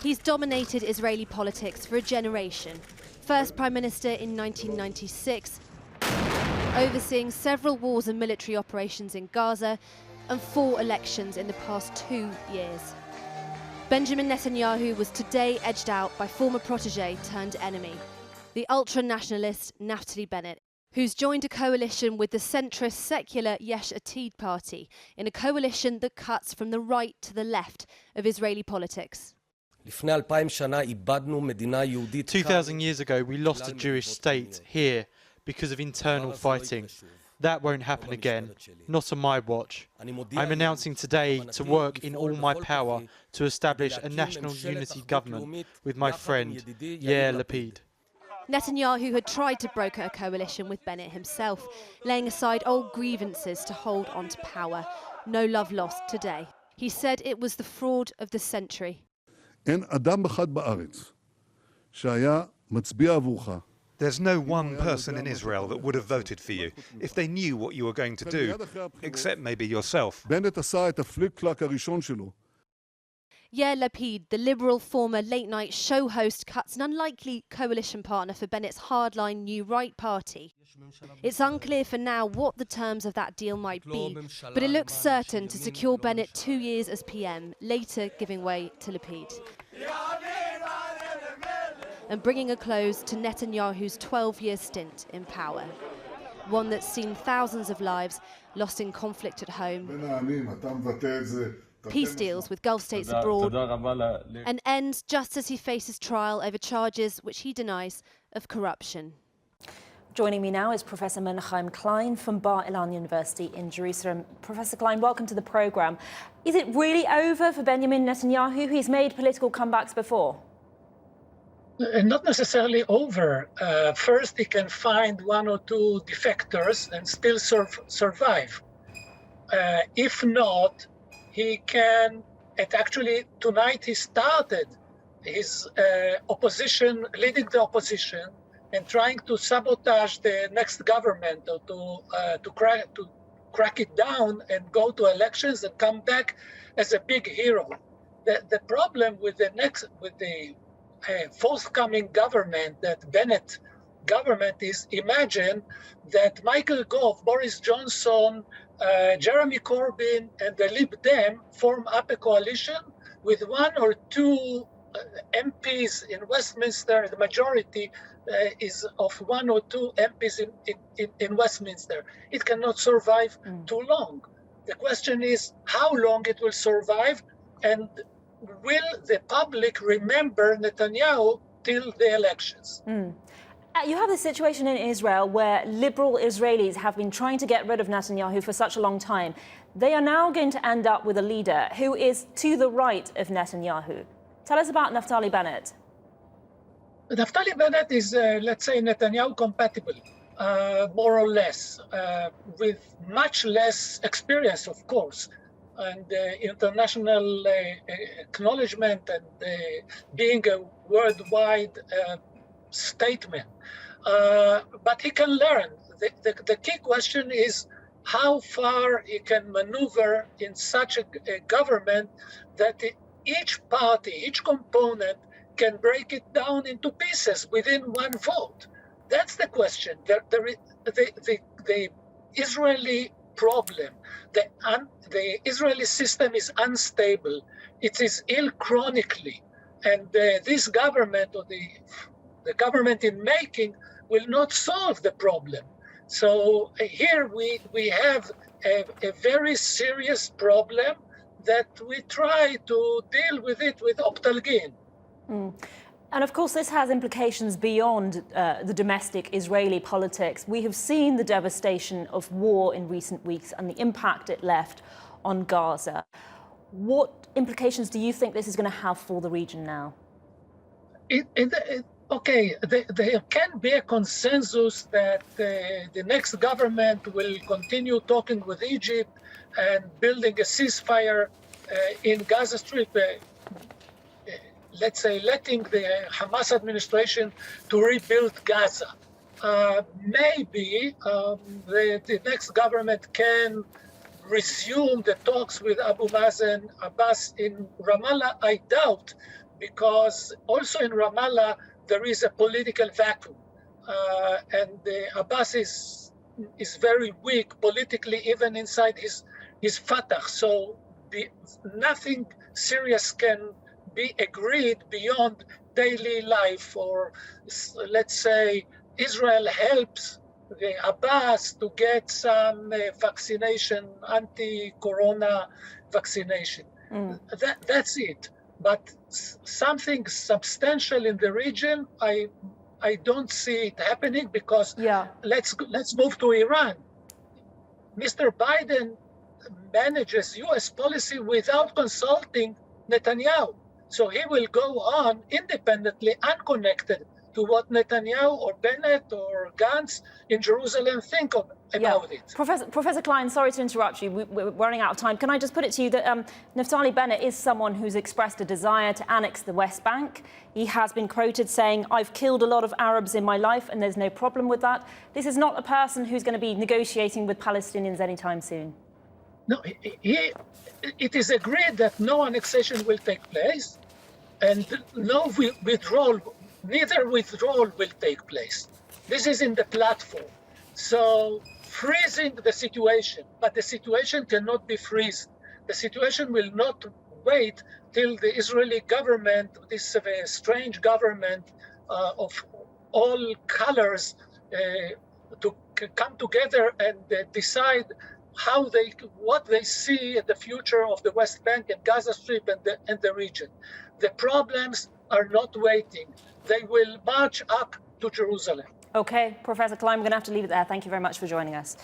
He's dominated Israeli politics for a generation. First Prime Minister in 1996, overseeing several wars and military operations in Gaza, and 4 elections in the past 2 years. Benjamin Netanyahu was today edged out by former protege turned enemy, the ultra-nationalist Naftali Bennett, who's joined a coalition with the centrist secular Yesh Atid party in a coalition that cuts from the right to the left of Israeli politics. 2,000 years ago, we lost a Jewish state here because of internal fighting. That won't happen again, not on my watch. I'm announcing today to work in all my power to establish a national unity government with my friend, Yair Lapid. Netanyahu had tried to broker a coalition with Bennett himself, laying aside old grievances to hold on to power. No love lost today. He said it was the fraud of the century. There's no one person in Israel that would have voted for you if they knew what you were going to do, except maybe yourself. Yair Lapid, the liberal former late-night show host, cuts an unlikely coalition partner for Bennett's hardline New Right party. It's unclear for now what the terms of that deal might be, but it looks certain to secure Bennett 2 years as PM, later giving way to Lapid, and bringing a close to Netanyahu's 12-year stint in power, one that's seen thousands of lives lost in conflict at home, peace deals with Gulf states abroad, and ends just as he faces trial over charges which he denies of corruption. Joining me now is Professor Menachem Klein from Bar Ilan University in Jerusalem. Professor Klein, welcome to the programme. Is it really over for Benjamin Netanyahu? He's made political comebacks before. Not necessarily over. First, he can find 1 or 2 defectors and still survive. If not, he can, and actually tonight he started his opposition, leading the opposition, and trying to sabotage the next government, or to crack it down and go to elections and come back as a big hero. The problem with the forthcoming government, that Bennett government, is, imagine that Michael Gove, Boris Johnson, Jeremy Corbyn and the Lib Dem form up a coalition with 1 or 2 MPs in Westminster. The majority is of 1 or 2 MPs in Westminster. It cannot survive too long. The question is how long it will survive, and will the public remember Netanyahu till the elections? You have a situation in Israel where liberal Israelis have been trying to get rid of Netanyahu for such a long time. They are now going to end up with a leader who is to the right of Netanyahu. Tell us about Naftali Bennett. Naftali Bennett is, let's say, Netanyahu compatible, more or less, with much less experience, of course, and international acknowledgement, and being a worldwide statement. But he can learn. The key question is how far he can maneuver in such a government that each party, each component, can break it down into pieces within 1 vote. That's the question. The Israeli problem, the Israeli system is unstable. It is ill chronically, and this government, or the government in making, will not solve the problem. So here we have a very serious problem that we try to deal with it with optalgin. And of course, this has implications beyond the domestic Israeli politics. We have seen the devastation of war in recent weeks and the impact it left on Gaza. What implications do you think this is going to have for the region now? Okay, there can be a consensus that the next government will continue talking with Egypt and building a ceasefire in Gaza Strip, let's say letting the Hamas administration to rebuild Gaza. Maybe the next government can resume the talks with Abu Mazen Abbas in Ramallah. I doubt, because also in Ramallah there is a political vacuum, and Abbas is very weak politically, even inside his Fatah. So nothing serious can be agreed beyond daily life, or let's say Israel helps the Abbas to get some vaccination, anti-corona vaccination. That's it. But something substantial in the region, I don't see it happening, because let's move to Iran. Mr. Biden manages U.S. policy without consulting Netanyahu. So he will go on independently, unconnected to what Netanyahu or Bennett or Gantz in Jerusalem think about it. Professor Klein, sorry to interrupt you. We're running out of time. Can I just put it to you that Naftali Bennett is someone who's expressed a desire to annex the West Bank. He has been quoted saying, "I've killed a lot of Arabs in my life and there's no problem with that." This is not a person who's going to be negotiating with Palestinians anytime soon. No, it is agreed that no annexation will take place and no withdrawal, neither withdrawal will take place. This is in the platform. So freezing the situation, but the situation cannot be frozen. The situation will not wait till the Israeli government, this strange government of all colors, to come together and decide what they see in the future of the West Bank and Gaza Strip and the region. The problems are not waiting. They will march up to Jerusalem. Okay, Professor Klein, we're going to have to leave it there. Thank you very much for joining us.